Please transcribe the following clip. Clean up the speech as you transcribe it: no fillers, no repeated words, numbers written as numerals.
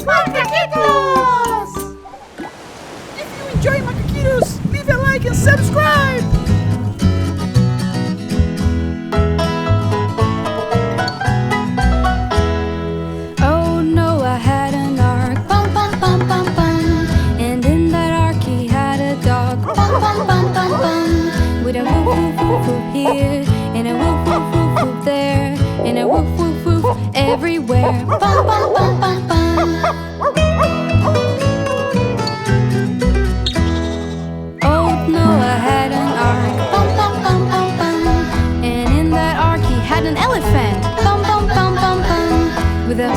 Macaquitos! If you enjoy Macaquitos, leave a like and subscribe! Oh, Noah had an ark, bum bum bum bum bum, and in that ark he had a dog, bum bum bum bum bum, with a woof woof woof woof here, and a woof woof woof woof there, and a woof woof woof everywhere, bum bum bum bum bum. Old Noah had an ark, bum bum bum bum bum, and in that ark he had an elephant, bum bum bum bum bum, with a